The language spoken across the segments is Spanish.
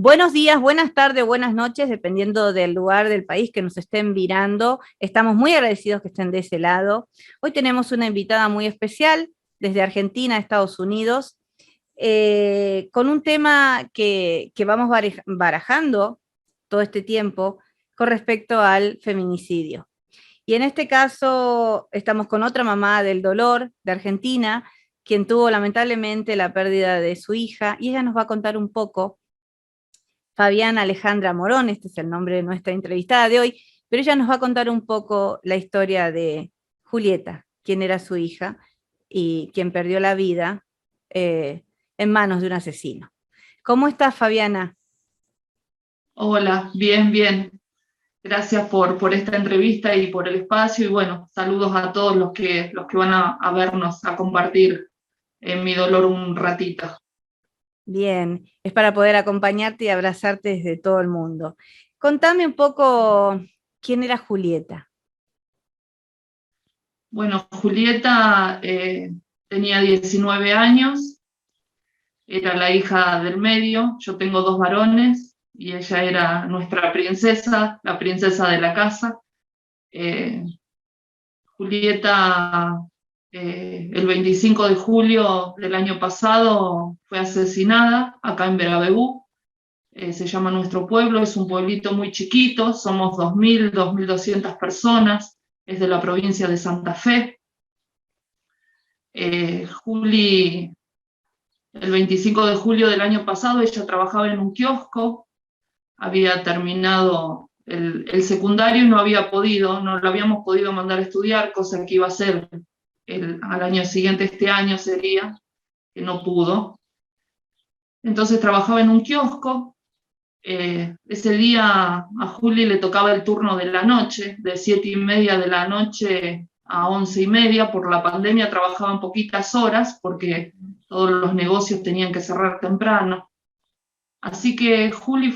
Buenos días, buenas tardes, buenas noches, dependiendo del lugar del país que nos estén mirando. Estamos muy agradecidos que estén de ese lado. Hoy tenemos una invitada muy especial desde Argentina, Estados Unidos, con un tema que vamos barajando todo este tiempo con respecto al feminicidio. Y en este caso estamos con otra mamá del dolor de Argentina, quien tuvo lamentablemente la pérdida de su hija, y ella nos va a contar un poco. Fabiana Alejandra Morón, este es el nombre de nuestra entrevistada de hoy, pero ella nos va a contar un poco la historia de Julieta, quien era su hija y quien perdió la vida en manos de un asesino. ¿Cómo estás, Fabiana? Hola, bien, bien. Gracias por esta entrevista y por el espacio. Y bueno, saludos a todos los que van a vernos, a compartir mi dolor un ratito. Bien, es para poder acompañarte y abrazarte desde todo el mundo. Contame un poco quién era Julieta. Bueno, Julieta tenía 19 años, era la hija del medio. Yo tengo dos varones y ella era nuestra princesa, la princesa de la casa. Eh, Julieta, el 25 de julio del año pasado, fue asesinada acá en Verabebú. Se llama nuestro pueblo, es un pueblito muy chiquito, somos 2.200 personas, es de la provincia de Santa Fe. Juli, el 25 de julio del año pasado, ella trabajaba en un kiosco, había terminado el secundario y no la habíamos podido mandar a estudiar, cosa que iba a ser al año siguiente, este año sería, que no pudo. Entonces trabajaba en un kiosco. Ese día a Juli le tocaba el turno de la noche, de 7:30 de la noche a 11:30. Por la pandemia trabajaban poquitas horas porque todos los negocios tenían que cerrar temprano. Así que Juli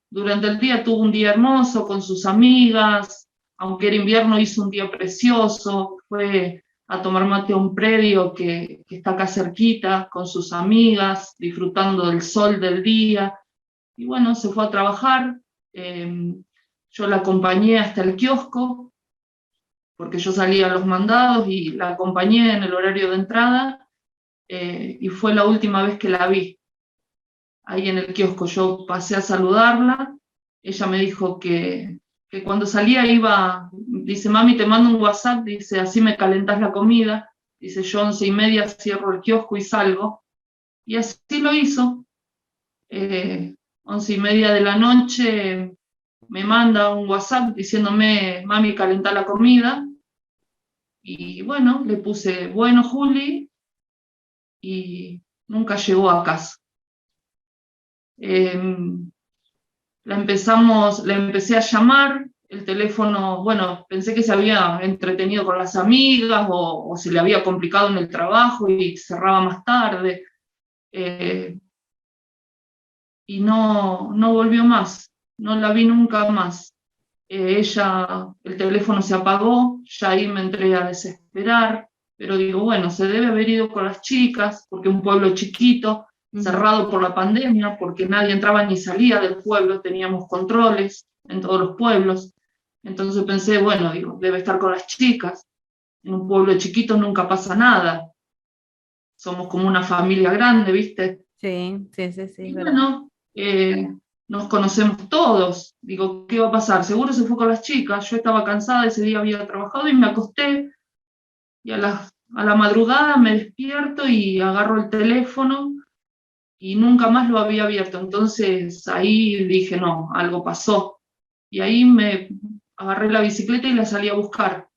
durante el día tuvo un día hermoso con sus amigas. Aunque era invierno, hizo un día precioso, fue a tomar mate a un predio que está acá cerquita con sus amigas, disfrutando del sol del día. Y bueno, se fue a trabajar. Yo la acompañé hasta el kiosco, porque yo salía a los mandados y la acompañé en el horario de entrada, y fue la última vez que la vi ahí en el kiosco. Yo pasé a saludarla. Ella me dijo que cuando salía dice: mami, te mando un WhatsApp, dice, así me calentás la comida. Dice, yo 11:30 cierro el kiosco y salgo. Y así lo hizo. 11:30 de la noche me manda un WhatsApp diciéndome: mami, calentá la comida. Y bueno, le puse, bueno, Juli, y nunca llegó a casa. Eh, la empecé a llamar, el teléfono, bueno, pensé que se había entretenido con las amigas o se le había complicado en el trabajo y cerraba más tarde. eh, y no volvió más, no la vi nunca más. El teléfono se apagó, ya ahí me entré a desesperar, pero digo, bueno, se debe haber ido con las chicas, porque un pueblo chiquito, Ujú. cerrado por la pandemia, porque nadie entraba ni salía del pueblo, teníamos controles en todos los pueblos. Entonces pensé, bueno, digo, debe estar con las chicas. En un pueblo chiquito nunca pasa nada, somos como una familia grande, ¿viste? Sí, sí, sí, sí, es Y verdad. bueno, nos conocemos todos. Digo, ¿qué va a pasar? Seguro se fue con las chicas. Yo estaba cansada, ese día había trabajado y me acosté. Y a la madrugada me despierto y agarro el teléfono y nunca más lo había abierto. Entonces ahí dije, no, algo pasó. Y ahí me agarré la bicicleta y la salí a buscar.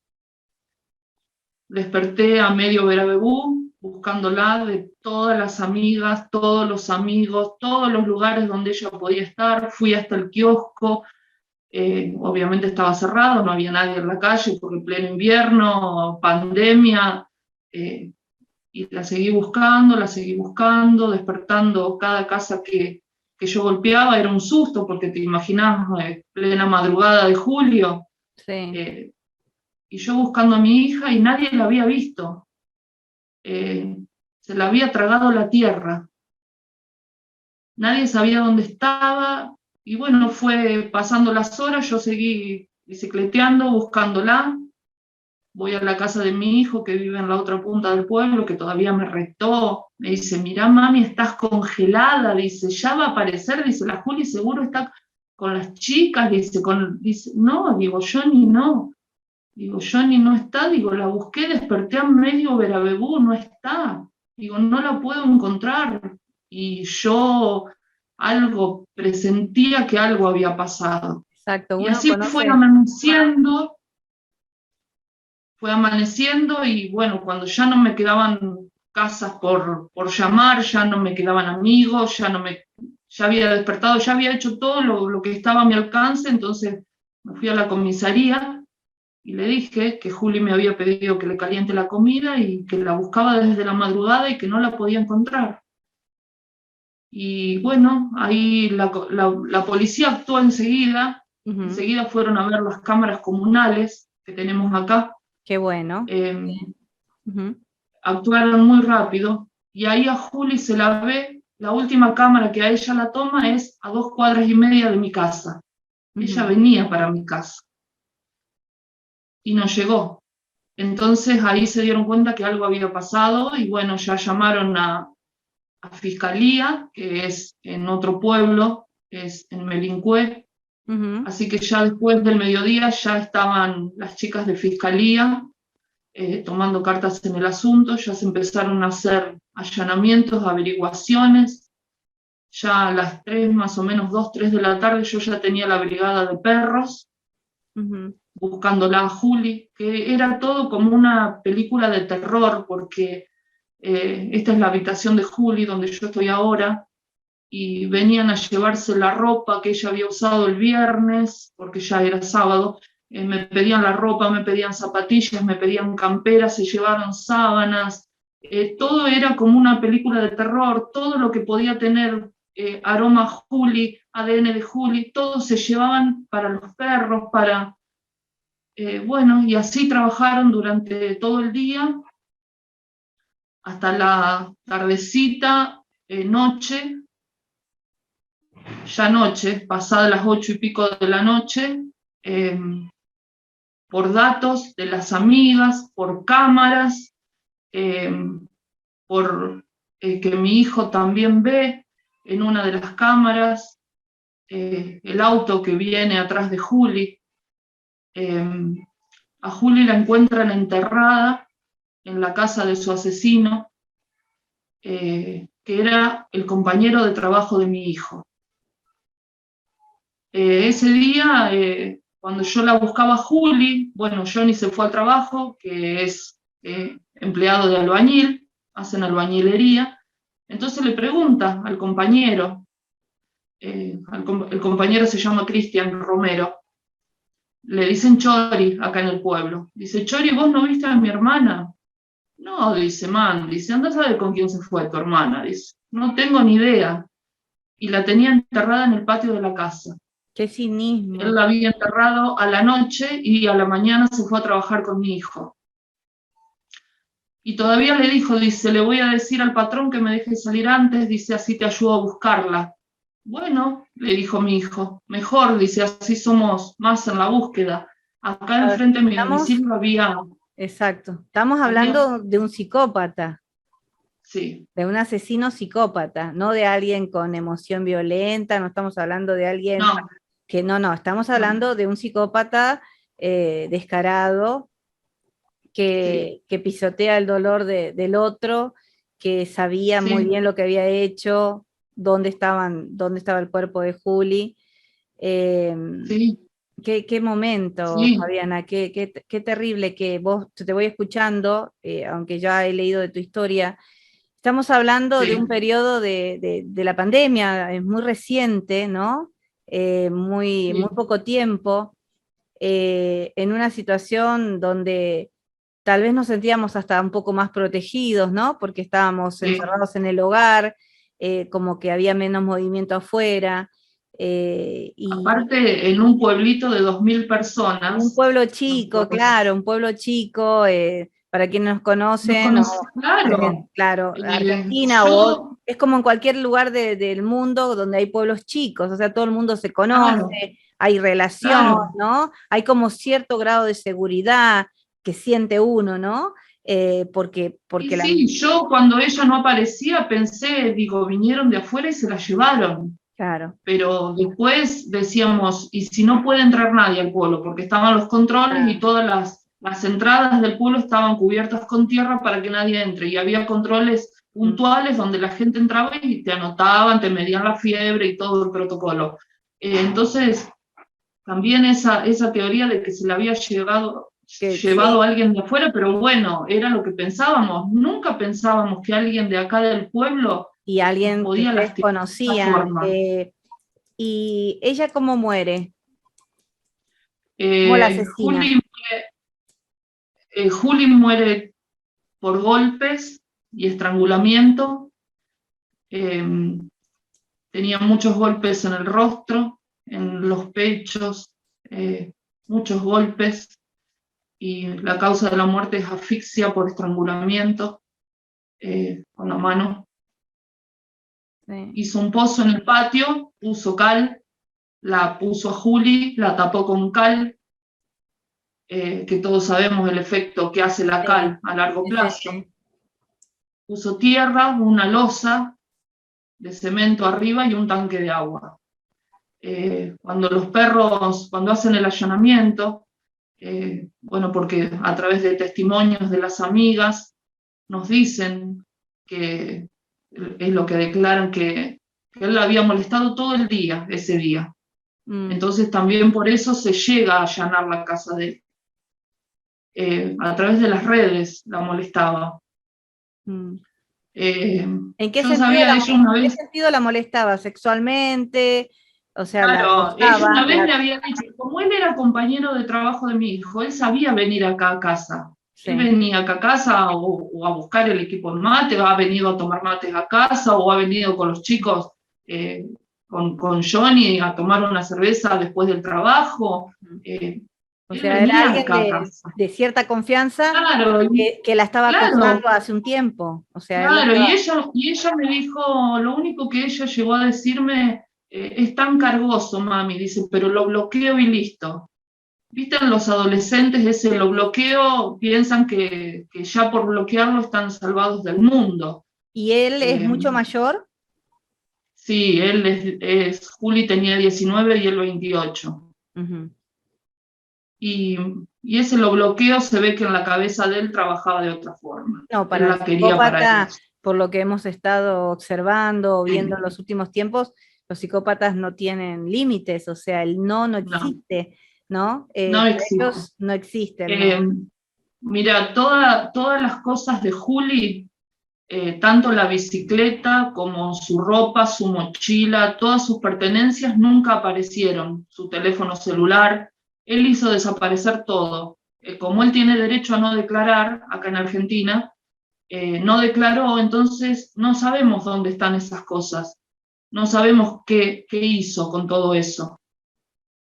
Desperté a medio Verabebú, buscándola de todas las amigas, todos los amigos, todos los lugares donde ella podía estar. Fui hasta el kiosco. Obviamente estaba cerrado, no había nadie en la calle porque en pleno invierno, pandemia. eh, y la seguí buscando, despertando cada casa que yo golpeaba. Era un susto porque te imaginas, plena madrugada de julio. Sí. eh, y yo buscando a mi hija y nadie la había visto. eh, Se la había tragado la tierra. nadie sabía dónde estaba, y bueno, fue pasando las horas, yo seguí bicicleteando, buscándola. Voy a la casa de mi hijo que vive en la otra punta del pueblo, que todavía me retó, me dice, mirá mami, estás congelada, dice, ya va a aparecer, dice, la Juli seguro está con las chicas, dice, no, digo, Johnny no, digo, Johnny no está, digo, la busqué, desperté a medio Verabebú, no está, digo, no la puedo encontrar, y yo algo presentía que algo había pasado. Exacto, Y uno así fue conoce. amaneciendo, y bueno, cuando ya no me quedaban casas por llamar, ya no me quedaban amigos, ya había despertado, ya había hecho todo lo que estaba a mi alcance, entonces me fui a la comisaría y le dije que Juli me había pedido que le caliente la comida y que la buscaba desde la madrugada y que no la podía encontrar. Y bueno, ahí la policía actuó enseguida, Ujú. enseguida fueron a ver las cámaras comunales que tenemos acá. Qué bueno. Eh, Ujú. Actuaron muy rápido y ahí a Juli se la ve, la última cámara que a ella la toma es a 2 cuadras y media de mi casa. Ella Ujú. venía para mi casa y no llegó. Entonces ahí se dieron cuenta que algo había pasado y bueno, ya llamaron a Fiscalía, que es en otro pueblo, es en Melincué. Ujú. Así que ya después del mediodía ya estaban las chicas de Fiscalía tomando cartas en el asunto, ya se empezaron a hacer allanamientos, averiguaciones. Ya a las 3, más o menos 2, 3 de la tarde, yo ya tenía la brigada de perros Ujú. buscándola a Juli, que era todo como una película de terror, porque esta es la habitación de Juli, donde yo estoy ahora, y venían a llevarse la ropa que ella había usado el viernes, porque ya era sábado, me pedían la ropa, me pedían zapatillas, me pedían camperas, se llevaron sábanas, todo era como una película de terror, todo lo que podía tener aroma Juli, ADN de Juli, todo se llevaban para los perros, bueno, y así trabajaron durante todo el día, hasta la tardecita, noche, ya noche, pasadas las 8 y pico de la noche, eh, por datos de las amigas, por cámaras, eh, por que mi hijo también ve en una de las cámaras el auto que viene atrás de Juli. A Juli la encuentran enterrada en la casa de su asesino, que era el compañero de trabajo de mi hijo. Ese día, cuando yo la buscaba a Juli, bueno, Johnny se fue al trabajo, que es empleado de albañil, hacen albañilería, entonces le pregunta al compañero, el compañero se llama Cristian Romero, le dicen Chori acá en el pueblo, dice, Chori, ¿vos no viste a mi hermana? No, dice, man, dice, anda a saber con quién se fue tu hermana, dice, no tengo ni idea, y la tenía enterrada en el patio de la casa. Qué Él cinismo. la había enterrado a la noche y a la mañana se fue a trabajar con mi hijo. Y todavía le dijo, dice, le voy a decir al patrón que me deje salir antes, dice, así te ayudo a buscarla. Bueno, le dijo mi hijo, mejor, dice, así somos más en la búsqueda. Acá A ver, enfrente de mi estamos, domicilio exacto, estamos había, hablando de un psicópata, sí, de un asesino psicópata, no de alguien con emoción violenta, no estamos hablando de alguien no, que no, estamos no, hablando de un psicópata descarado sí, que pisotea el dolor del otro, que sabía muy sí, bien lo que había hecho, dónde estaba el cuerpo de Juli. Eh, sí, qué momento, sí, Fabiana, qué terrible que vos, te voy escuchando, aunque ya he leído de tu historia. Estamos hablando de un sí, periodo de la pandemia, es muy reciente, ¿no? Muy sí, poco tiempo, en una situación donde tal vez nos sentíamos hasta un poco más protegidos, ¿no? Porque estábamos sí. encerrados en el hogar, como que había menos movimiento afuera, y Aparte, en un pueblito de 2.000 un personas, pueblo nos chico, claro, un pueblo chico, para quienes nos Nos conocen, conocí, claro. claro, Argentina Yo, es como en cualquier lugar del mundo donde hay pueblos chicos, o sea, todo el mundo se Claro, conoce, hay relación, claro. ¿no? Hay como cierto grado de seguridad que siente uno, ¿no? Y Porque la... sí, yo cuando ella no aparecía pensé, digo, vinieron de afuera y se la llevaron. Claro, Pero después decíamos, ¿y si no puede entrar nadie al pueblo? Porque estaban los controles y claro, todas las entradas del pueblo estaban cubiertas con tierra para que nadie entre. Y había controles mm, puntuales donde la gente entraba y te anotaban, te medían la fiebre y todo el protocolo. Entonces, también esa teoría de que se le había que llevado sí, a alguien de afuera, pero bueno, era lo que pensábamos. Nunca pensábamos que alguien de acá del pueblo y nos alguien que podía ustedes lastimar de esa conocían, forma. y ella cómo muere, cómo la Eh, asesina. Juli, Juli muere por golpes y estrangulamiento. Eh, Tenía muchos golpes en el rostro, en los pechos, muchos golpes. Y la causa de la muerte es asfixia por estrangulamiento con la mano. Sí, Hizo un pozo en el patio, puso cal, la puso a Juli, la tapó con cal, que todos sabemos el efecto que hace la sí, cal a largo sí, sí, plazo. sí. Puso tierra, una losa de cemento arriba y un tanque de agua. Cuando los perros, cuando hacen el allanamiento, bueno, porque a través de testimonios de las amigas nos dicen que es lo que declaran que él la había molestado todo el día, ese día. Mm, Entonces también por eso se llega a allanar la casa de él. A través de las redes la molestaba. mm. Eh, ¿En qué yo sentido sabía de ella una en qué vez. sentido la molestaba? ¿Sexualmente? O sea, la Claro, ella acosaba, una vez me había dicho, como él era compañero de trabajo de mi hijo, él sabía venir acá a casa. Él sí. venía acá a casa o a buscar el equipo de mate, o ha venido a tomar mates a casa, o ha venido con los chicos, eh, con Johnny a tomar una cerveza después del trabajo. Eh, O Él sea, era venía alguien acá a casa. de cierta confianza Claro, que la estaba claro, acosando hace un tiempo. O sea, él la claro, estaba... y ella me dijo, lo único que ella llegó a decirme, es tan cargoso, mami, dice, pero lo bloqueo y listo. ¿Viste? Los adolescentes ese lo bloqueo, piensan que ya por bloquearlo están salvados del mundo. ¿Y él es Eh, mucho mayor? sí, él Juli tenía 19 y él 28. Ujú. Y, y ese lo bloqueo se ve que en la cabeza de él trabajaba de otra forma. No, Él para el la quería para él. psicópata, por lo que hemos estado observando o viendo en los últimos tiempos, los psicópatas no tienen límites, o sea, el no no No, existe, ¿no? no Para existe. ellos no existe el no. Eh, Mira, todas las cosas de Juli, tanto la bicicleta como su ropa, su mochila, todas sus pertenencias nunca aparecieron, su teléfono celular, él hizo desaparecer todo. Como él tiene derecho a no declarar acá en Argentina, no declaró, entonces no sabemos dónde están esas cosas, no sabemos qué hizo con todo eso.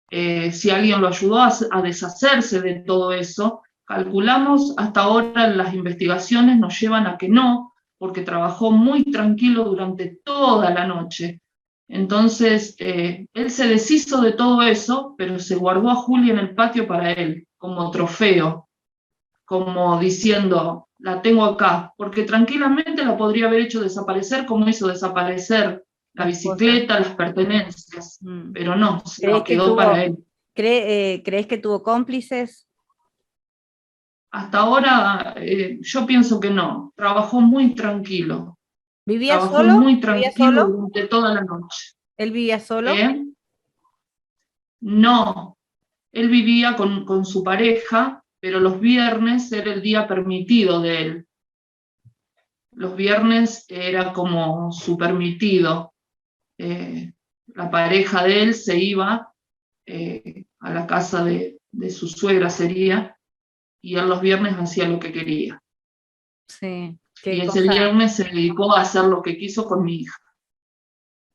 Si alguien lo ayudó a deshacerse de todo eso, calculamos hasta ahora las investigaciones nos llevan a que no, porque trabajó muy tranquilo durante toda la noche. Entonces, él se deshizo de todo eso, pero se guardó a Julia en el patio para él, como trofeo, como diciendo, la tengo acá, porque tranquilamente la podría haber hecho desaparecer como hizo desaparecer la Las cosas. bicicleta, las pertenencias, Mm. pero no, se ¿Crees lo que quedó para tuvo, él. crees que tuvo cómplices? Hasta ahora, yo pienso que no, ¿Vivía trabajó solo? muy ¿Vivía tranquilo solo? durante toda la noche. ¿Él vivía solo? ¿Eh? No, él vivía con su pareja, pero los viernes era el día permitido de él. Los viernes era como su permitido. La pareja de él se iba a la casa de su suegra sería, y él los viernes hacía lo que quería. Sí, Y qué ese cosa, viernes se dedicó a hacer lo que quiso con mi hija.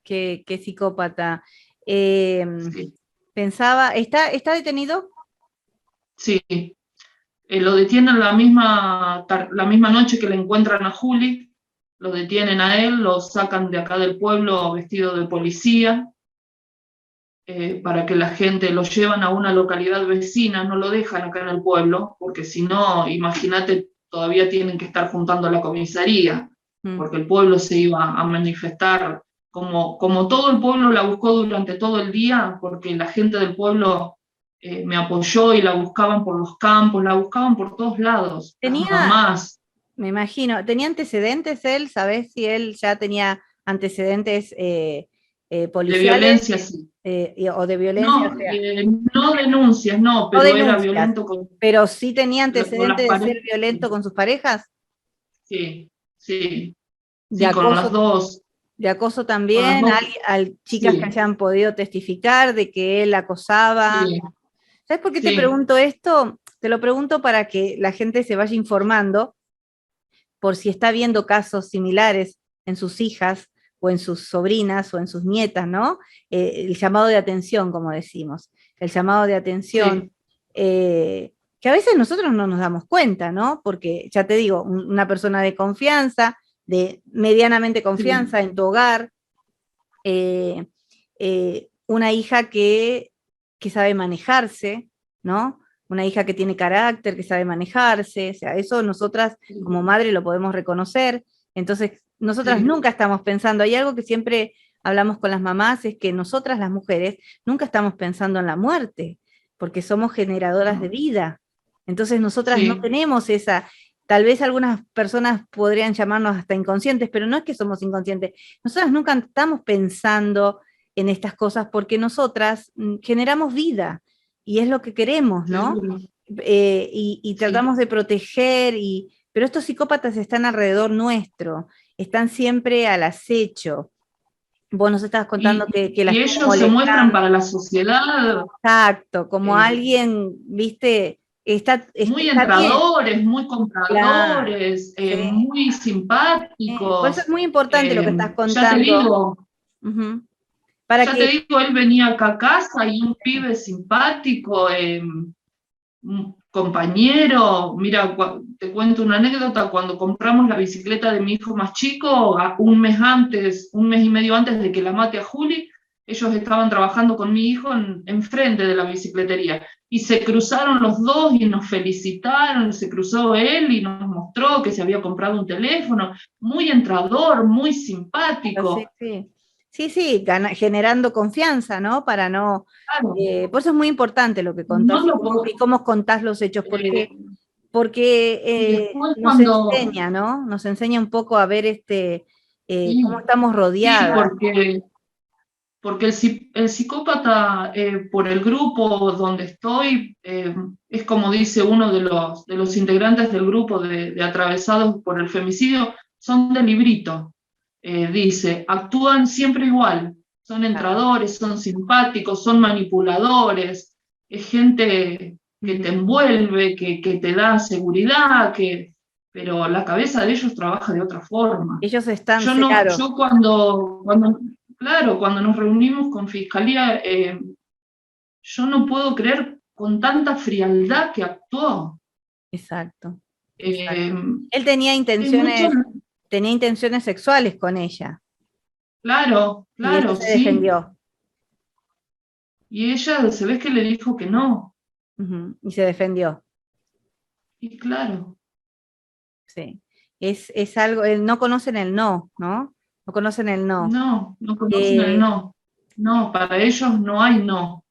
qué psicópata. Eh, Sí, Pensaba, ¿está detenido? sí. Lo detienen la misma noche que le encuentran a Juli. lo detienen a él, lo sacan de acá del pueblo vestido de policía, para que la gente lo llevan a una localidad vecina, no lo dejan acá en el pueblo, porque si no, imagínate, todavía tienen que estar juntando a la comisaría, porque el pueblo se iba a manifestar, como todo el pueblo la buscó durante todo el día, porque la gente del pueblo me apoyó y la buscaban por los campos, la buscaban por todos lados, las mamás. Me imagino, ¿tenía antecedentes él? ¿Sabés si él ya tenía antecedentes policiales? De violencia, sí. O de violencia. No, no denuncias, no, pero no denuncias, era violento con... Pero sí tenía antecedentes de ser violento con sus parejas. Sí, sí. De Sí, acoso, con las dos. de acoso también, hay chicas que hayan podido testificar de que él acosaba. Sí. ¿Sabes por qué te pregunto esto? Te lo pregunto para que la gente se vaya informando por si está viendo casos similares en sus hijas o en sus sobrinas o en sus nietas, ¿no? El llamado de atención, como decimos, el llamado de atención, que a veces nosotros no nos damos cuenta, ¿no? Porque, ya te digo, una persona de confianza, de medianamente confianza en tu hogar, una hija que sabe manejarse, ¿no? Una hija que tiene carácter, que sabe manejarse, o sea, eso nosotras como madre lo podemos reconocer, entonces nosotras nunca estamos pensando, hay algo que siempre hablamos con las mamás, es que nosotras las mujeres nunca estamos pensando en la muerte, porque somos generadoras de vida, entonces nosotras no tenemos esa, tal vez algunas personas podrían llamarnos hasta inconscientes, pero no es que somos inconscientes, nosotras nunca estamos pensando en estas cosas porque nosotras generamos vida, y es lo que queremos, ¿no? Y tratamos de proteger, pero estos psicópatas están alrededor nuestro, están siempre al acecho. Vos nos estabas contando que las y ellos se muestran para la sociedad. Exacto, como alguien, viste, muy entradores, bien. Muy compradores, claro, muy simpáticos. Por eso es muy importante lo que estás contando. Ya te digo, para ya que... te digo, él venía acá a casa y un pibe simpático, un compañero, mira, te cuento una anécdota, cuando compramos la bicicleta de mi hijo más chico, un mes y medio antes de que la mate a Juli, ellos estaban trabajando con mi hijo enfrente de la bicicletería, y se cruzaron los dos y nos felicitaron, se cruzó él y nos mostró que se había comprado un teléfono, muy entrador, muy simpático. Sí, generando confianza, ¿no? Para no... Claro. Por eso es muy importante lo que contás y cómo contás los hechos, porque nos enseña, ¿no? Nos enseña un poco a ver cómo estamos rodeados. Sí, porque el psicópata, por el grupo donde estoy, es como dice uno de los integrantes del grupo de atravesados por el femicidio, son de librito. Dice, actúan siempre igual, son entradores, son simpáticos, son manipuladores, es gente que te envuelve, que te da seguridad, pero la cabeza de ellos trabaja de otra forma. Ellos están, yo cuando nos reunimos con Fiscalía, yo no puedo creer con tanta frialdad que actuó. Exacto. Él tenía intenciones sexuales con ella. Claro, y ella se defendió. Y ella se ve que le dijo que no. Y se defendió. Y claro. Sí. Es algo, no conocen el no, ¿no? No conocen el no. No conocen el no. No, para ellos no hay no.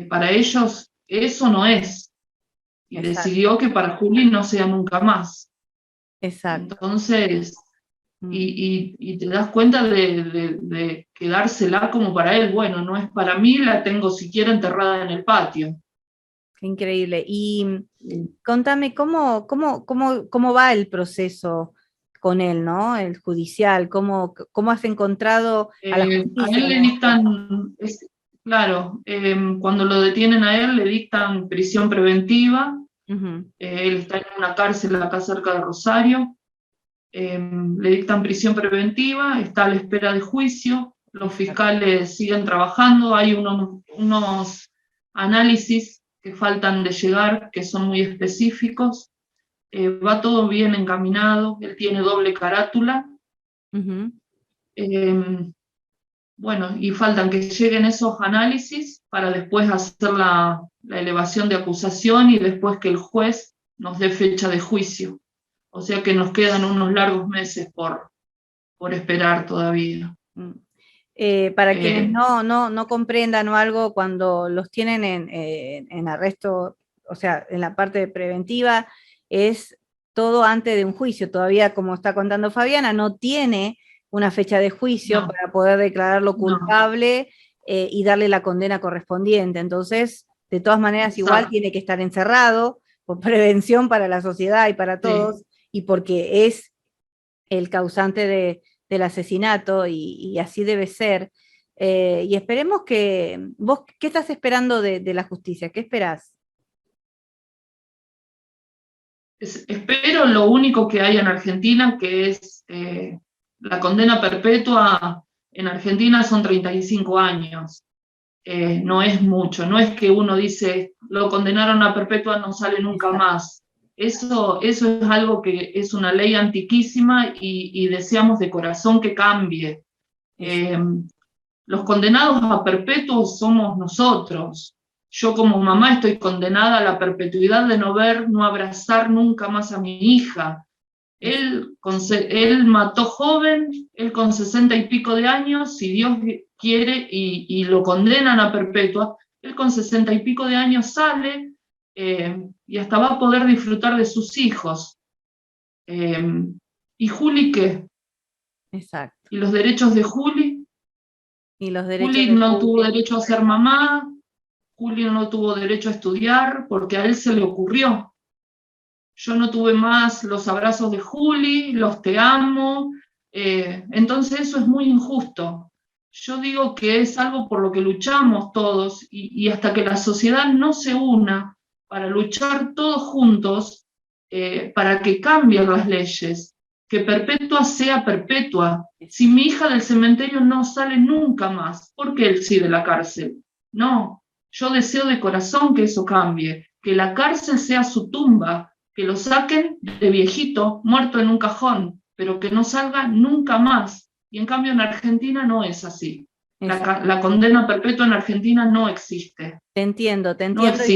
Para ellos eso no es. Y decidió que para Juli no sea nunca más. Exacto. Entonces, y te das cuenta de quedársela como para él. Bueno, no es para mí, la tengo siquiera enterrada en el patio. Qué increíble. Y contame, ¿cómo va el proceso con él, ¿no? El judicial, ¿cómo has encontrado a la justicia? A él le dictan, claro, cuando lo detienen a él le dictan prisión preventiva. Él está en una cárcel acá cerca de Rosario. Le dictan prisión preventiva, está a la espera de juicio, los fiscales siguen trabajando, hay unos análisis que faltan de llegar, que son muy específicos, va todo bien encaminado, él tiene doble carátula. Ujú. Bueno, y faltan que lleguen esos análisis para después hacer la elevación de acusación y después que el juez nos dé fecha de juicio. O sea que nos quedan unos largos meses por esperar todavía. Mm. Para quienes Eh, no comprendan o algo, cuando los tienen en arresto, o sea, en la parte preventiva, es todo antes de un juicio. Todavía, como está contando Fabiana, no tiene una fecha de juicio no, para poder declararlo no, culpable y darle la condena correspondiente. Entonces, de todas maneras, igual exacto, tiene que estar encerrado por prevención para la sociedad y para sí. todos, y porque es el causante del asesinato y así debe ser. Y esperemos que, vos, ¿qué estás esperando de la justicia? ¿Qué esperás? Espero lo único que hay en Argentina, que es la condena perpetua. En Argentina son 35 años. No es mucho, no es que uno dice, lo condenaron a perpetua, no sale nunca Exacto. más. Eso es algo que es una ley antiquísima y deseamos de corazón que cambie. Exacto. Eh, los condenados a perpetuos somos nosotros. Yo como mamá estoy condenada a la perpetuidad de no ver, no abrazar nunca más a mi hija. Él mató joven, él con 60 y pico de años, si Dios quiere, y lo condenan a perpetua, él con 60 y pico de años sale y hasta va a poder disfrutar de sus hijos. Eh, ¿Y Juli qué? Exacto. ¿Y los derechos de Juli? Y los derechos Juli de no tuvo Juli. derecho a ser mamá, Juli no tuvo derecho a estudiar porque a él se le ocurrió. Yo no tuve más los abrazos de Juli, los te amo, entonces eso es muy injusto. Yo digo que es algo por lo que luchamos todos y hasta que la sociedad no se una para luchar todos juntos para que cambien las leyes, que perpetua sea perpetua. Si mi hija del cementerio no sale nunca más, ¿por qué él sí de la cárcel? No, yo deseo de corazón que eso cambie, que la cárcel sea su tumba, que lo saquen de viejito, muerto en un cajón, pero que no salga nunca más. Y en cambio en Argentina no es así. Exacto. La condena perpetua en Argentina no existe. Te No entiendo, y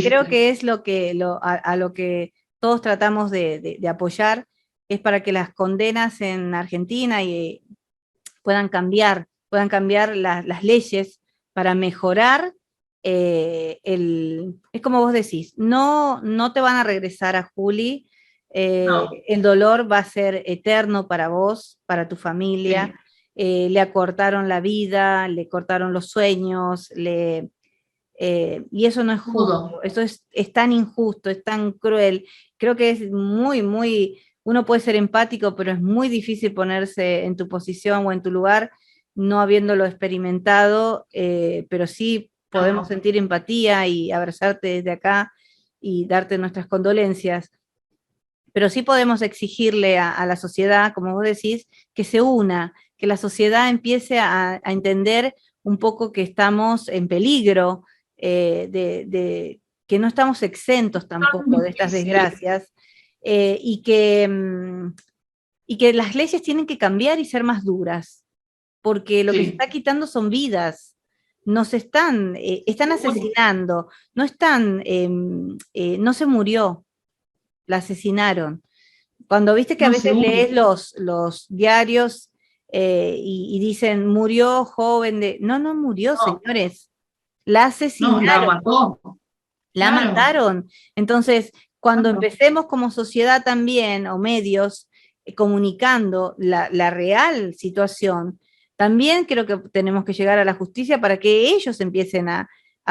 creo existe. que es a lo que todos tratamos de apoyar, es para que las condenas en Argentina puedan cambiar las leyes para mejorar es como vos decís, no te van a regresar a Juli, No, el dolor va a ser eterno para vos, para tu familia, sí, le acortaron la vida, le cortaron los sueños, y eso no es todo. justo, eso es tan injusto, es tan cruel. Creo que es uno puede ser empático, pero es muy difícil ponerse en tu posición o en tu lugar, no habiéndolo experimentado, pero sí podemos No, sentir empatía y abrazarte desde acá y darte nuestras condolencias. Pero sí podemos exigirle a la sociedad, como vos decís, que se una, que la sociedad empiece a entender un poco que estamos en peligro, que no estamos exentos tan tampoco de estas difícil. desgracias, y que las leyes tienen que cambiar y ser más duras, porque lo que se Sí, está quitando son vidas, están seguro. asesinando, no se murió, la asesinaron. Cuando viste que a No, veces seguro. lees los diarios y dicen, murió joven de... No, no murió, No, señores. La no, la asesinaron, mató. la Claro, mataron. Entonces, cuando claro. empecemos como sociedad también, o medios, comunicando la real situación, también creo que tenemos que llegar a la justicia para que ellos empiecen a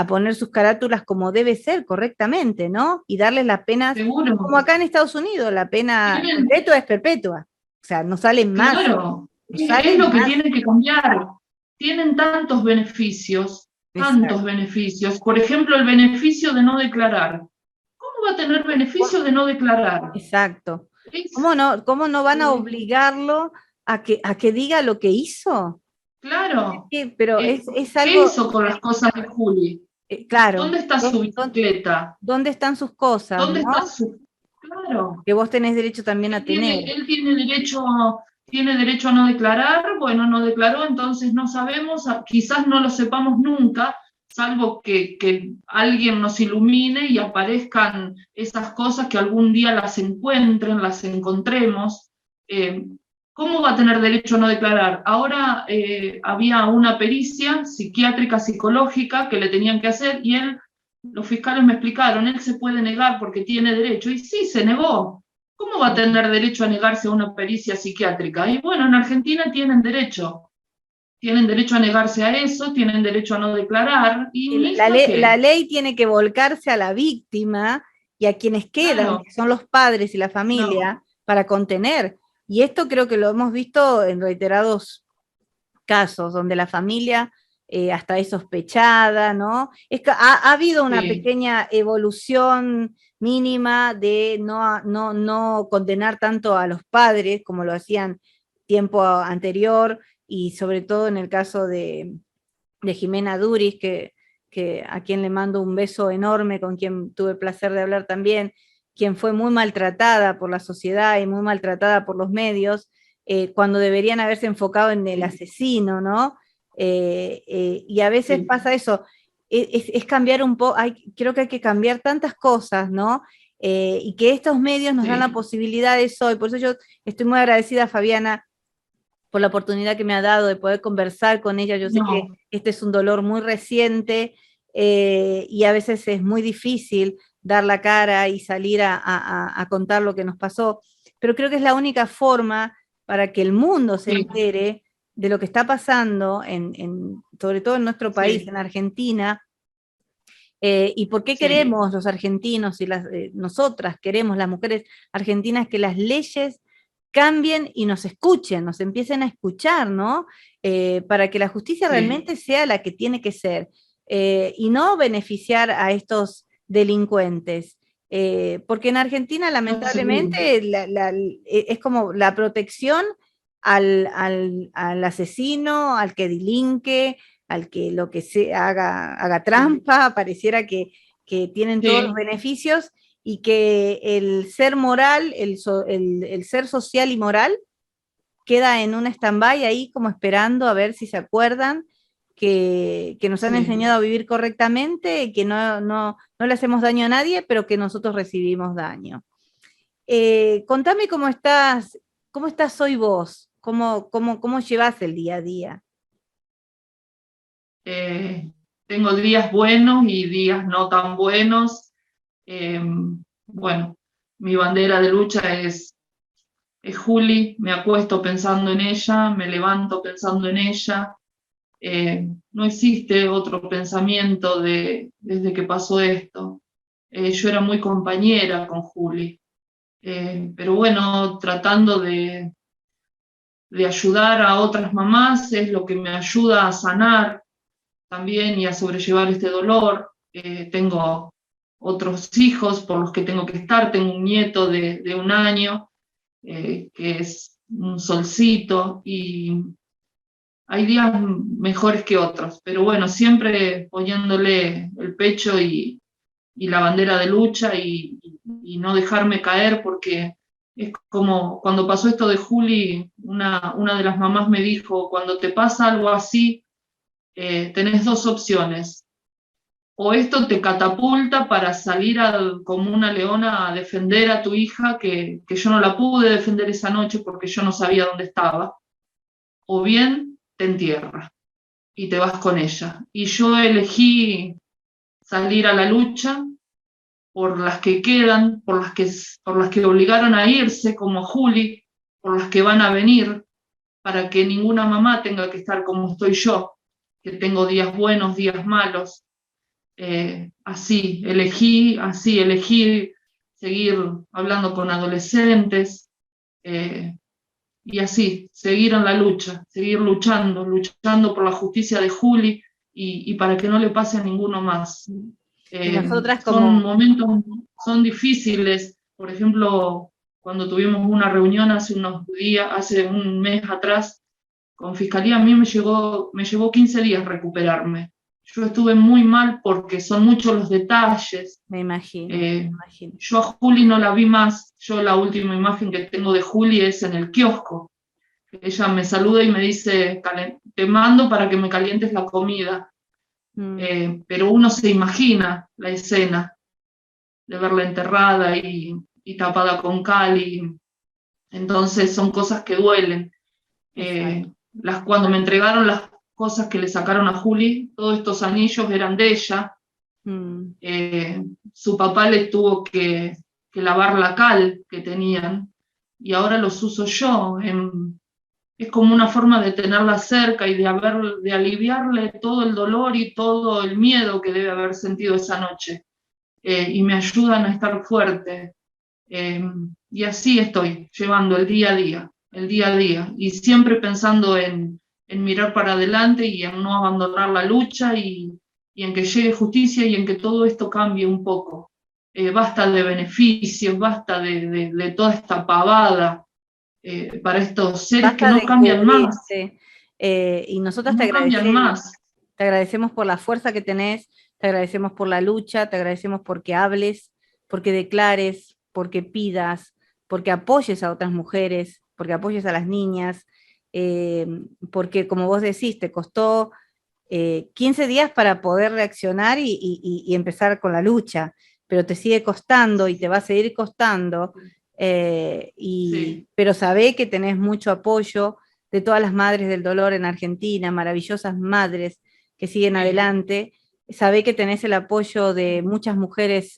poner sus carátulas como debe ser correctamente, ¿no? Y darles las penas, como Seguro. acá en Estados Unidos, la pena Tienen, perpetua es perpetua. O sea, no salen más, claro, no es salen lo que más. tienen que cambiar. Tienen tantos beneficios, tantos Exacto. beneficios. Por ejemplo, el beneficio de no declarar. ¿Cómo va a tener beneficio de no declarar? Exacto. Es, Cómo no van a eh, obligarlo a que diga lo que hizo? claro. Pero es ¿Qué algo, hizo con las cosas de Juli? claro, ¿Dónde está su bicicleta? ¿dónde están sus cosas, ¿Dónde está no? su...? Claro. que vos tenés derecho también a tener. Él tiene derecho a no declarar, bueno, no declaró, entonces no sabemos, quizás no lo sepamos nunca, salvo que alguien nos ilumine y aparezcan esas cosas, que algún día las encuentren, las encontremos. ¿Cómo va a tener derecho a no declarar? Ahora había una pericia psiquiátrica, psicológica que le tenían que hacer y los fiscales me explicaron, él se puede negar porque tiene derecho, y sí, se negó. ¿Cómo va a tener derecho a negarse a una pericia psiquiátrica? Y bueno, en Argentina tienen derecho a negarse a eso, tienen derecho a no declarar, ¿y Y mi la, hija la qué? ley tiene que volcarse a la víctima y a quienes quedan, Claro, que son los padres y la no, familia, para contener. Y esto creo que lo hemos visto en reiterados casos, donde la familia hasta es sospechada, ¿no? Ha habido una sí, pequeña evolución mínima de no condenar tanto a los padres como lo hacían tiempo anterior, y sobre todo en el caso de Jimena Duris, a quien le mando un beso enorme, con quien tuve el placer de hablar también, quien fue muy maltratada por la sociedad y muy maltratada por los medios, cuando deberían haberse enfocado en el asesino, ¿no? Y a veces sí, pasa eso, es cambiar un poco, creo que hay que cambiar tantas cosas, ¿no? Y que estos medios nos dan la sí, posibilidad de eso, y por eso yo estoy muy agradecida, Fabiana, por la oportunidad que me ha dado de poder conversar con ella. Yo sé que no, este es un dolor muy reciente, y a veces es muy difícil dar la cara y salir a contar lo que nos pasó, pero creo que es la única forma para que el mundo se sí, entere de lo que está pasando, sobre todo en nuestro país, sí, en Argentina, y por qué sí, queremos los argentinos y nosotras queremos, las mujeres argentinas, que las leyes cambien y nos escuchen, nos empiecen a escuchar, ¿no? Para que la justicia sí, realmente sea la que tiene que ser, y no beneficiar a estos delincuentes. Porque en Argentina, no, seguro, lamentablemente, es como la protección al asesino, al que delinque, al que lo que se haga trampa, pareciera que tienen todos los sí, beneficios, y que el ser moral, el ser social y moral queda en un stand-by ahí, como esperando a ver si se acuerdan que nos han sí. enseñado a vivir correctamente, que no le hacemos daño a nadie, pero que nosotros recibimos daño. Contame cómo estás hoy vos, cómo llevas el día a día. Eh, Tengo días buenos y días no tan buenos. Eh, bueno, mi bandera de lucha es Juli, me acuesto pensando en ella, me levanto pensando en ella. No existe otro pensamiento desde que pasó esto. Yo era muy compañera con Juli, pero bueno, tratando de ayudar a otras mamás es lo que me ayuda a sanar también y a sobrellevar este dolor. Tengo otros hijos por los que tengo que estar, tengo un nieto de 1 año, que es un solcito, y hay días mejores que otros, pero bueno, siempre poniéndole el pecho y la bandera de lucha, y no dejarme caer, porque es como cuando pasó esto de Juli, una de las mamás me dijo, cuando te pasa algo así, tenés dos opciones: o esto te catapulta para salir como una leona a defender a tu hija, que yo no la pude defender esa noche porque yo no sabía dónde estaba, o bien te entierra y te vas con ella. Y yo elegí salir a la lucha por las que quedan, por las que obligaron a irse, como Juli, por las que van a venir, para que ninguna mamá tenga que estar como estoy yo, que tengo días buenos, días malos. Así elegí seguir hablando con adolescentes, eh, y así, seguir en la lucha, seguir luchando por la justicia de Juli, y para que no le pase a ninguno más. Y nosotras Son como, momentos, son difíciles. Por ejemplo, cuando tuvimos una reunión hace unos días, hace un mes atrás, con Fiscalía, a mí me llevó 15 días recuperarme. yo estuve muy mal porque son muchos los detalles. Me imagino, me imagino. Yo a Juli no la vi más, yo la última imagen que tengo de Juli es en el kiosco. Ella me saluda y me dice, te mando para que me calientes la comida. Pero uno se imagina la escena de verla enterrada y tapada con cal, y entonces son cosas que duelen. Cuando me entregaron las cosas que le sacaron a Juli, todos estos anillos eran de ella. Su papá le tuvo que lavar la cal que tenían y ahora los uso yo. Es como una forma de tenerla cerca y de aliviarle todo el dolor y todo el miedo que debe haber sentido esa noche. Y me ayudan a estar fuerte. Y así estoy, llevando el día a día, y siempre pensando en mirar para adelante y en no abandonar la lucha y en que llegue justicia y en que todo esto cambie un poco. Basta de beneficios, basta de toda esta pavada para estos seres Basta que no de cambian más. Y nosotros No cambian más. te agradecemos por la fuerza que tenés, te agradecemos por la lucha, te agradecemos porque hables, porque declares, porque pidas, porque apoyes a otras mujeres, porque apoyes a las niñas, porque como vos decís, te costó 15 días para poder reaccionar y empezar con la lucha, pero te sigue costando y te va a seguir costando, Sí. pero sabé que tenés mucho apoyo de todas las madres del dolor en Argentina, maravillosas madres que siguen adelante. Sabé que tenés el apoyo de muchas mujeres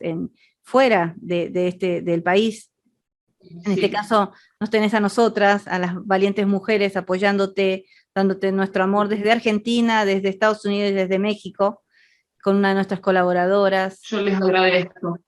fuera del país. En este caso, nos tenés a nosotras, a las valientes mujeres, apoyándote, dándote nuestro amor desde Argentina, desde Estados Unidos y desde México, con una de nuestras colaboradoras. Yo les agradezco.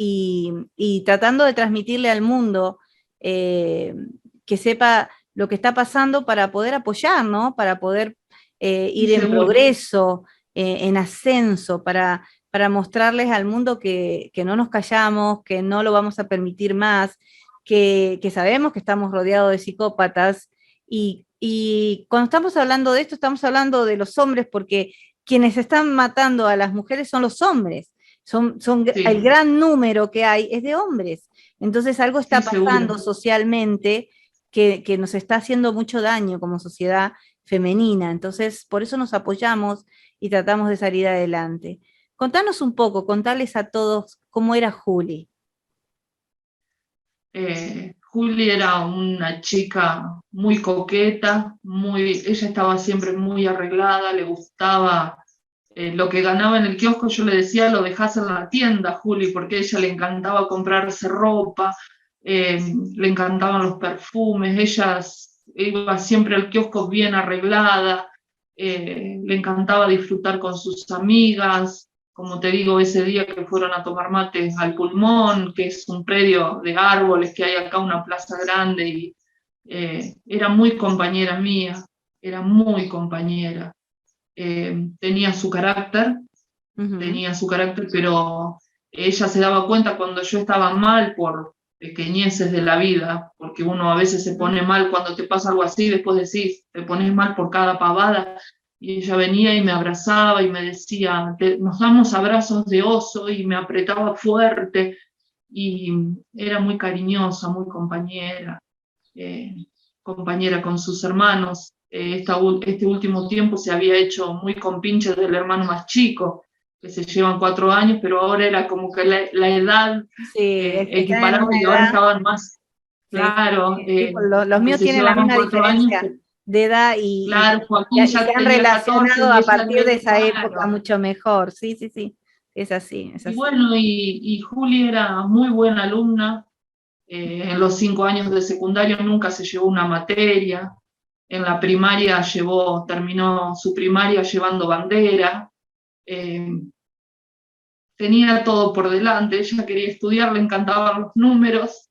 Y tratando de transmitirle al mundo que sepa lo que está pasando para poder apoyar, ¿no? Para poder ir en progreso, en ascenso, para mostrarles al mundo que no nos callamos, que no lo vamos a permitir más, que sabemos que estamos rodeados de psicópatas. Y cuando estamos hablando de esto, estamos hablando de los hombres, porque quienes están matando a las mujeres son los hombres. El gran número que hay es de hombres. Entonces algo está pasando socialmente que nos está haciendo mucho daño como sociedad femenina. Entonces, por eso nos apoyamos y tratamos de salir adelante. Contanos un poco, contarles a todos cómo era Juli. Juli era una chica muy coqueta, ella estaba siempre muy arreglada, le gustaba lo que ganaba en el kiosco. Yo le decía, lo dejás en la tienda, Juli, porque a ella le encantaba comprarse ropa, le encantaban los perfumes, ella iba siempre al kiosco bien arreglada, le encantaba disfrutar con sus amigas. Como te digo, ese día que fueron a tomar mates al Pulmón, que es un predio de árboles que hay acá, una plaza grande, y era muy compañera mía, era muy compañera. Tenía su carácter, pero ella se daba cuenta cuando yo estaba mal por pequeñeces de la vida, porque uno a veces se pone mal cuando te pasa algo así, después decís, te pones mal por cada pavada, y ella venía y me abrazaba y me decía, nos damos abrazos de oso, y me apretaba fuerte, y era muy cariñosa, muy compañera, compañera con sus hermanos. Este último tiempo se había hecho muy compinche del hermano más chico, que se llevan 4 años, pero ahora era como que la edad equiparable, y ahora estaban más, claro. Sí, los míos tienen la misma diferencia de edad claro, y Joaquín ya se han tenía 14 relacionado y a ella partir de esa claro. época mucho mejor. Sí, sí, sí, es así. Es así. Y bueno, y Juli era muy buena alumna. En los 5 años de secundario nunca se llevó una materia. En la primaria terminó su primaria llevando bandera. Tenía todo por delante. Ella quería estudiar, le encantaban los números.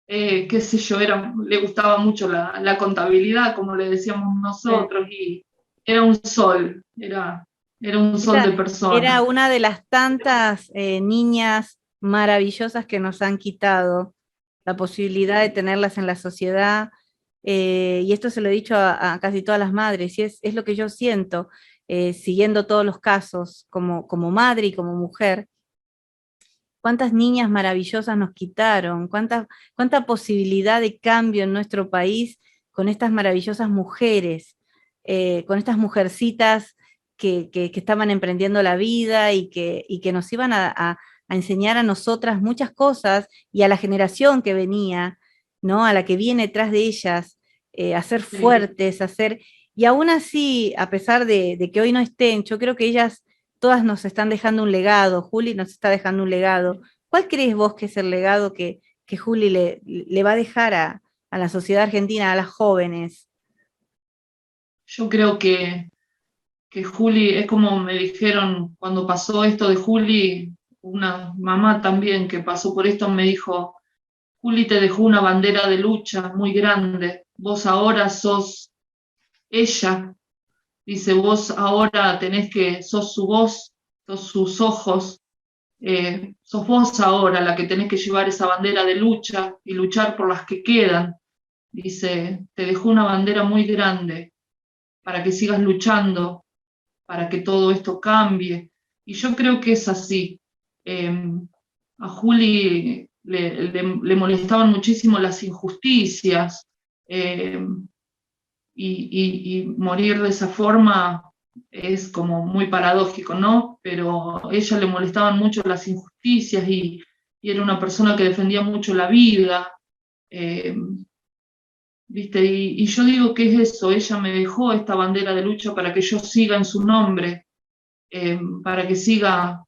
Qué sé yo, le gustaba mucho la contabilidad, como le decíamos nosotros, y era un sol, era un sol de persona. Era una de las tantas niñas maravillosas que nos han quitado la posibilidad de tenerlas en la sociedad, y esto se lo he dicho a casi todas las madres, y es lo que yo siento, siguiendo todos los casos como madre y como mujer. Cuántas niñas maravillosas nos quitaron, cuánta posibilidad de cambio en nuestro país con estas maravillosas mujeres, con estas mujercitas que estaban emprendiendo la vida y que nos iban a enseñar a nosotras muchas cosas y a la generación que venía, ¿no? A la que viene tras de ellas, a ser Sí. fuertes, y aún así, a pesar de que hoy no estén, yo creo que ellas todas nos están dejando un legado, Juli nos está dejando un legado. ¿Cuál crees vos que es el legado que Juli le va a dejar a la sociedad argentina, a las jóvenes? Yo creo que Juli, es como me dijeron cuando pasó esto de Juli, una mamá también que pasó por esto me dijo, Juli te dejó una bandera de lucha muy grande, vos ahora sos ella, dice, vos ahora sos su voz, sos sus ojos, sos vos ahora la que tenés que llevar esa bandera de lucha y luchar por las que quedan. Dice, te dejó una bandera muy grande para que sigas luchando, para que todo esto cambie. Y yo creo que es así. A Juli le molestaban muchísimo las injusticias, eh, y morir de esa forma es como muy paradójico, ¿no? Pero a ella le molestaban mucho las injusticias y era una persona que defendía mucho la vida, eh, ¿viste? Y yo digo que es eso, ella me dejó esta bandera de lucha para que yo siga en su nombre, para que siga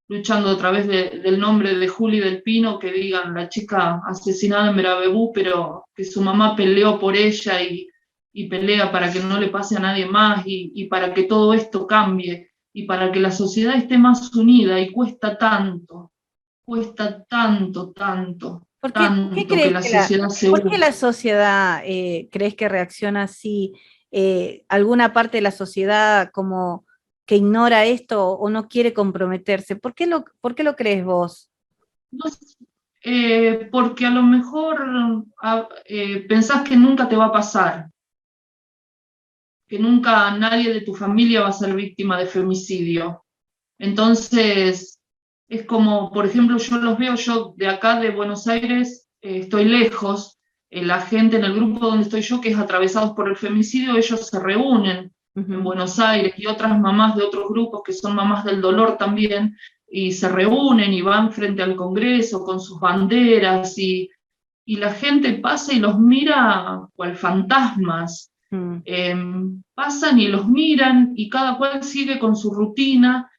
luchando a través del nombre de Juli del Pino, que digan la chica asesinada en Verabebú, pero que su mamá peleó por ella y pelea para que no le pase a nadie más y para que todo esto cambie y para que la sociedad esté más unida y cuesta tanto, tanto, ¿Por qué tanto que crees la que sociedad se por qué una. la sociedad crees que reacciona así? ¿Alguna parte de la sociedad como que ignora esto o no quiere comprometerse? ¿Por qué lo crees vos? No sé, porque a lo mejor pensás que nunca te va a pasar, que nunca nadie de tu familia va a ser víctima de femicidio. Entonces, es como, por ejemplo, yo los veo, yo de acá de Buenos Aires, estoy lejos, la gente en el grupo donde estoy yo, que es atravesados por el femicidio, ellos se reúnen en Ujú. Buenos Aires y otras mamás de otros grupos que son mamás del dolor también, y se reúnen y van frente al Congreso con sus banderas y la gente pasa y los mira cual fantasmas. Mm. eh, Pasan y los miran y cada cual sigue con su rutina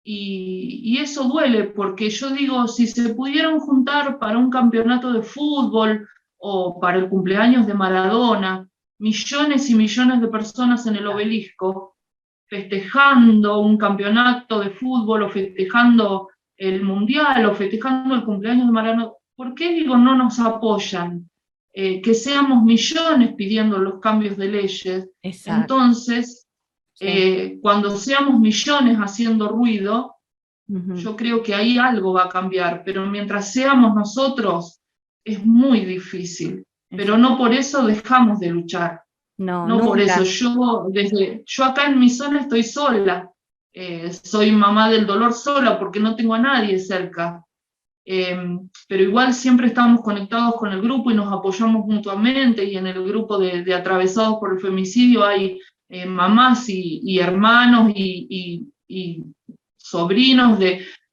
y eso duele porque yo digo, si se pudieran juntar para un campeonato de fútbol o para el cumpleaños de Maradona, millones y millones de personas en el obelisco festejando un campeonato de fútbol o festejando el mundial o festejando el cumpleaños de Maradona, ¿por qué digo no nos apoyan? Que seamos millones pidiendo los cambios de leyes, Exacto, entonces, sí. cuando seamos millones haciendo ruido, Ujú. yo creo que ahí algo va a cambiar, pero mientras seamos nosotros es muy difícil, pero Exacto. no por eso dejamos de luchar. No, No por eso, nunca. yo acá en mi zona estoy sola, soy mamá del dolor sola porque no tengo a nadie cerca. Eh, pero igual siempre estamos conectados con el grupo y nos apoyamos mutuamente y en el grupo de atravesados por el femicidio hay mamás y hermanos y sobrinos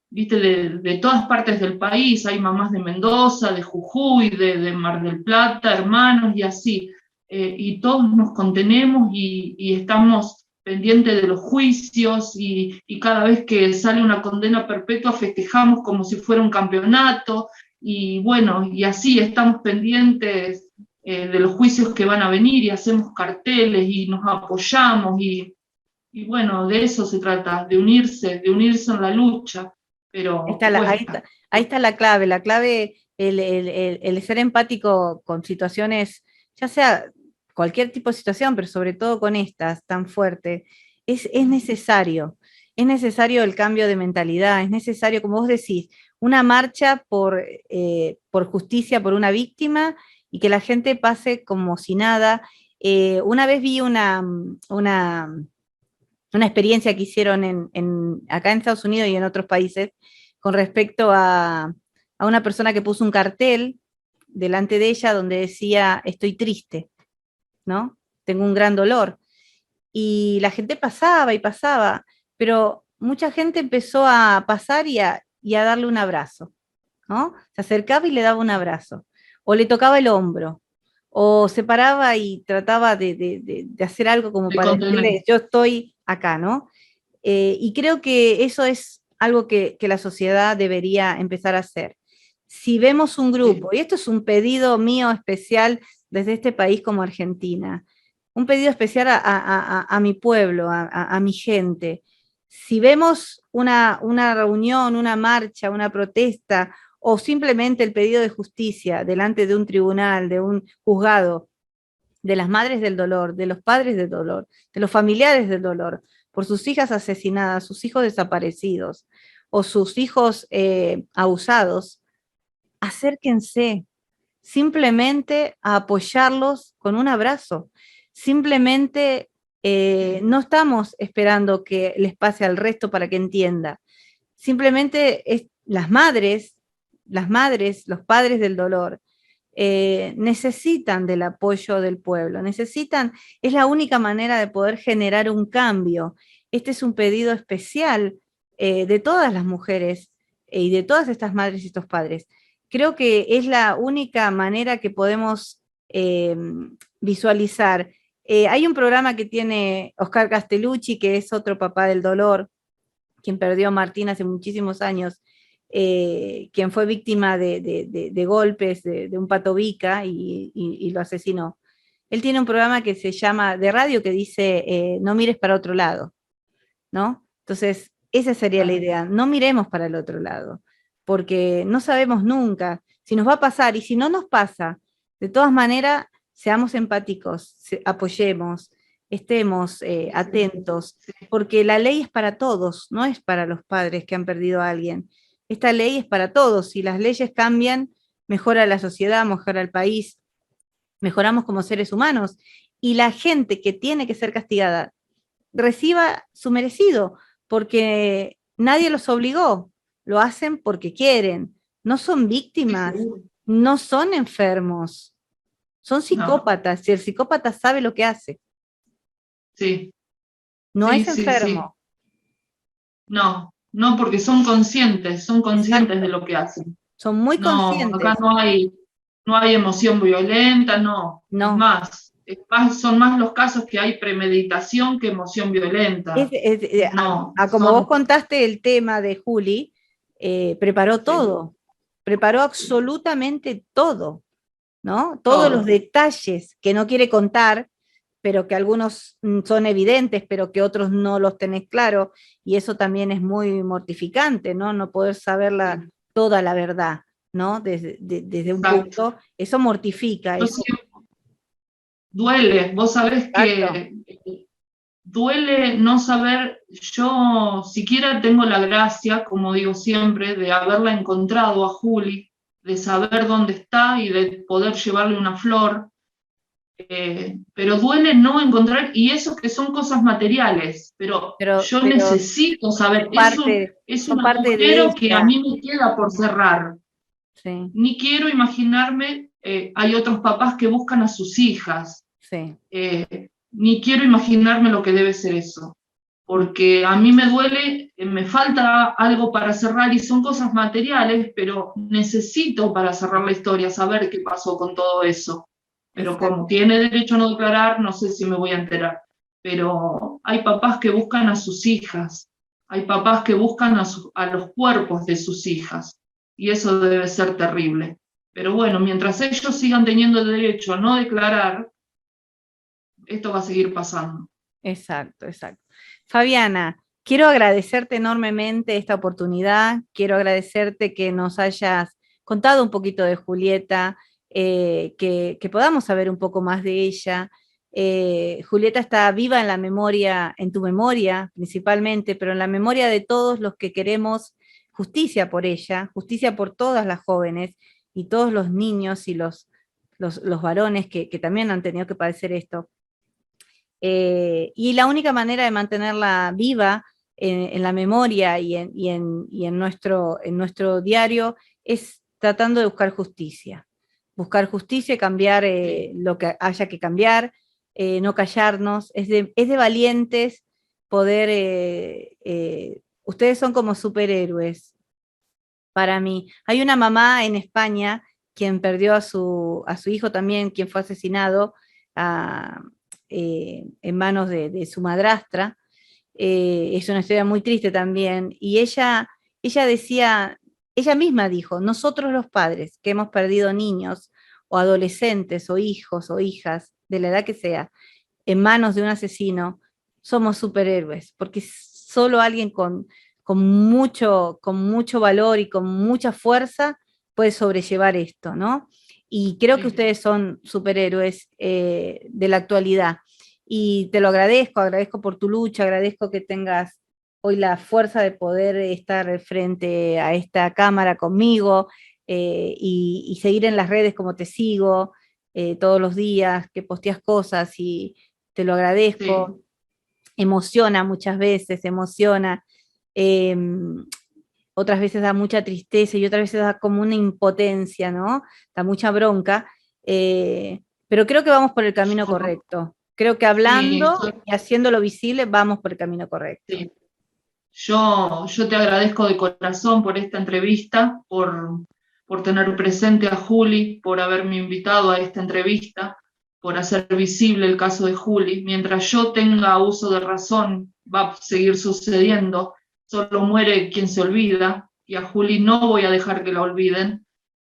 viste, de todas partes del país, hay mamás de Mendoza, de Jujuy, de Mar del Plata, hermanos y así, y todos nos contenemos y estamos pendientes de los juicios y cada vez que sale una condena perpetua festejamos como si fuera un campeonato y bueno, y así estamos pendientes de los juicios que van a venir y hacemos carteles y nos apoyamos y bueno, de eso se trata, de unirse en la lucha, pero cuesta. Ahí está la clave, el ser empático con situaciones, ya sea cualquier tipo de situación, pero sobre todo con estas tan fuerte, es necesario el cambio de mentalidad, es necesario, como vos decís, una marcha por justicia por una víctima y que la gente pase como si nada. Una vez vi una experiencia que hicieron acá en Estados Unidos y en otros países con respecto a una persona que puso un cartel delante de ella donde decía, estoy triste, ¿no? Tengo un gran dolor. Y la gente pasaba y pasaba, pero mucha gente empezó a pasar y a darle un abrazo, ¿no? Se acercaba y le daba un abrazo, o le tocaba el hombro, o se paraba y trataba de hacer algo como De para contener. decirle, yo estoy acá, ¿no? Y creo que eso es algo que la sociedad debería empezar a hacer. Si vemos un Sí, grupo, y esto es un pedido mío especial desde este país como Argentina, un pedido especial a mi pueblo, a mi gente. Si vemos una reunión, una marcha, una protesta, o simplemente el pedido de justicia delante de un tribunal, de un juzgado, de las madres del dolor, de los padres del dolor, de los familiares del dolor, por sus hijas asesinadas, sus hijos desaparecidos o sus hijos abusados, acérquense simplemente a apoyarlos con un abrazo. Simplemente no estamos esperando que les pase al resto para que entienda. Simplemente las madres, los padres del dolor, necesitan del apoyo del pueblo, es la única manera de poder generar un cambio. Este es un pedido especial de todas las mujeres y de todas estas madres y estos padres. Creo que es la única manera que podemos visualizar. Hay un programa que tiene Oscar Castellucci, que es otro papá del dolor, quien perdió a Martín hace muchísimos años, quien fue víctima de golpes de un patobica y lo asesinó. Él tiene un programa que se llama, de radio, que dice, no mires para otro lado, ¿no? Entonces, esa sería la claro. idea, no miremos para el otro lado, porque no sabemos nunca si nos va a pasar, y si no nos pasa, de todas maneras, seamos empáticos, apoyemos, estemos atentos, Sí, porque la ley es para todos, no es para los padres que han perdido a alguien. Esta ley es para todos. Si las leyes cambian, mejora la sociedad, mejora el país, mejoramos como seres humanos. Y la gente que tiene que ser castigada reciba su merecido, porque nadie los obligó, lo hacen porque quieren, no son sí, víctimas, seguro. no son enfermos, son No, psicópatas, y el psicópata sabe lo que hace, sí, no sí, es sí, sí. enfermo. No, no, porque son conscientes de Exacto, lo que hacen. son muy No, acá conscientes. no hay emoción violenta, no. No, Son más los casos que hay premeditación que emoción violenta. No, como vos son, contaste el tema de Juli, preparó sí, todo, preparó absolutamente todo, ¿no? Todos los todo. detalles que no quiere contar, pero que algunos son evidentes, pero que otros no los tenés claro, y eso también es muy mortificante, ¿no? No poder saber Sí, toda la verdad, ¿no? Desde un exacto. punto, eso mortifica, Yo eso, siempre, duele, vos sabés exacto, que duele no saber, yo siquiera tengo la gracia, como digo siempre, de haberla encontrado a Juli, de saber dónde está y de poder llevarle una flor, pero duele no encontrar, y eso que son cosas materiales, pero yo pero necesito saber, es un son parte de agujero que a ella, mí me queda por cerrar. sí, Ni quiero imaginarme, hay otros papás que buscan a sus hijas, sí. ni quiero imaginarme lo que debe ser eso, porque a mí me duele, me falta algo para cerrar y son cosas materiales, pero necesito para cerrar la historia saber qué pasó con todo eso. Pero como Exacto. tiene derecho a no declarar, no sé si me voy a enterar. Pero hay papás que buscan a sus hijas, hay papás que buscan a los cuerpos de sus hijas, y eso debe ser terrible. Pero bueno, mientras ellos sigan teniendo el derecho a no declarar, esto va a seguir pasando. Exacto, exacto. Fabiana, quiero agradecerte enormemente esta oportunidad, quiero agradecerte que nos hayas contado un poquito de Julieta, que podamos saber un poco más de ella. Julieta está viva en la memoria, en tu memoria principalmente, pero en la memoria de todos los que queremos justicia por ella, justicia por todas las jóvenes y todos los niños y los los varones que también han tenido que padecer esto. Y la única manera de mantenerla viva en la memoria en nuestro diario es tratando de buscar justicia y cambiar lo que haya que cambiar, no callarnos, es de valientes poder, ustedes son como superhéroes para mí. Hay una mamá en España quien perdió a su hijo también, quien fue asesinado a, en manos de su madrastra. Es una historia muy triste también. Y ella decía, ella misma dijo, nosotros los padres que hemos perdido niños o adolescentes o hijos o hijas, de la edad que sea, en manos de un asesino, somos superhéroes, porque solo alguien con mucho valor y con mucha fuerza puede sobrellevar esto, ¿no? Y creo que Sí. ustedes son superhéroes de la actualidad. Y te lo agradezco por tu lucha, agradezco que tengas hoy la fuerza de poder estar frente a esta cámara conmigo y seguir en las redes como te sigo todos los días, que posteas cosas y te lo Sí, agradezco. Emociona muchas veces, emociona. eh, Otras veces da mucha tristeza y otras veces da como una impotencia, ¿no? Da mucha bronca, pero creo que vamos por el camino yo, correcto. Creo que sí, hablando y haciéndolo visible vamos por el camino correcto. sí. Yo te agradezco de corazón por esta entrevista, por tener presente a Juli, por haberme invitado a esta entrevista, por hacer visible el caso de Juli. Mientras yo tenga uso de razón, va a seguir sucediendo. Solo muere quien se olvida, y a Juli no voy a dejar que la olviden.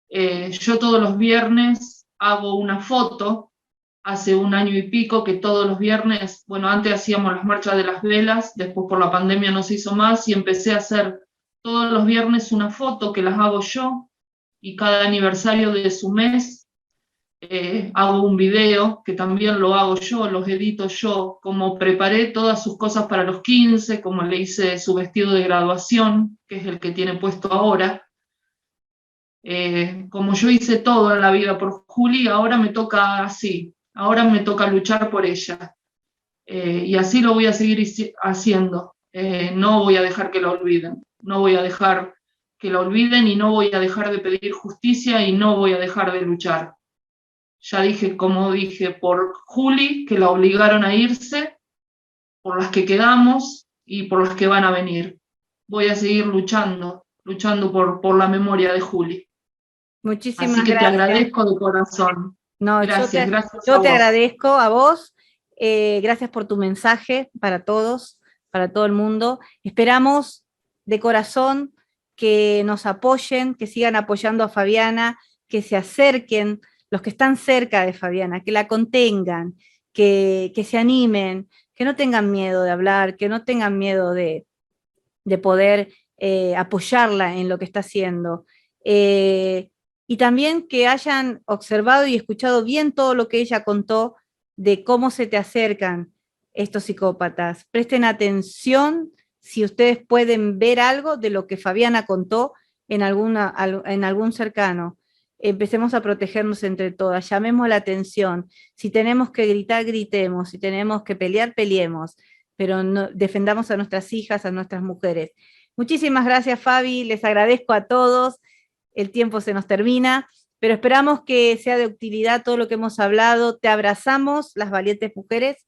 Yo todos los viernes hago una foto. Hace un año y pico que todos los viernes, bueno, antes hacíamos las marchas de las velas, después por la pandemia no se hizo más y empecé a hacer todos los viernes una foto que las hago yo, y cada aniversario de su mes hago un video que también lo hago yo, los edito yo, como preparé todas sus cosas para los 15, como le hice su vestido de graduación, que es el que tiene puesto ahora. Como yo hice todo en la vida por Juli, ahora me toca así, ahora me toca luchar por ella. Y así lo voy a seguir haciendo. No voy a dejar que la olviden, no voy a dejar que la olviden y no voy a dejar de pedir justicia y no voy a dejar de luchar. Ya dije, como dije, por Juli, que la obligaron a irse, por las que quedamos y por las que van a venir. Voy a seguir luchando, luchando por la memoria de Juli. Así Muchísimas que te gracias. agradezco de corazón. No, Gracias, gracias a yo te vos. agradezco a vos. Gracias por tu mensaje para todos, para todo el mundo. Esperamos de corazón que nos apoyen, que sigan apoyando a Fabiana, que se acerquen los que están cerca de Fabiana, que la contengan, que se animen, que no tengan miedo de hablar, que no tengan miedo de poder apoyarla en lo que está haciendo. Y también que hayan observado y escuchado bien todo lo que ella contó de cómo se te acercan estos psicópatas. Presten atención si ustedes pueden ver algo de lo que Fabiana contó en algún cercano. Empecemos a protegernos entre todas, llamemos la atención. Si tenemos que gritar, gritemos. Si tenemos que pelear, peleemos. Pero no, defendamos a nuestras hijas, a nuestras mujeres. Muchísimas gracias, Fabi. Les agradezco a todos. El tiempo se nos termina, pero esperamos que sea de utilidad todo lo que hemos hablado. Te abrazamos, las valientes mujeres.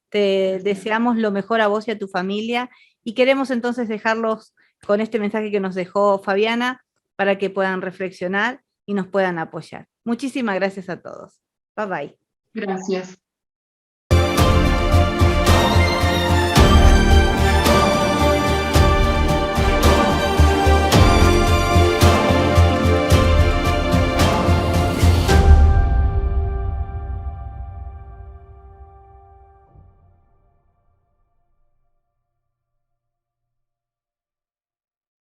Te deseamos lo mejor a vos y a tu familia. Y queremos entonces dejarlos con este mensaje que nos dejó Fabiana para que puedan reflexionar y nos puedan apoyar. Muchísimas gracias a todos. Bye bye. Gracias.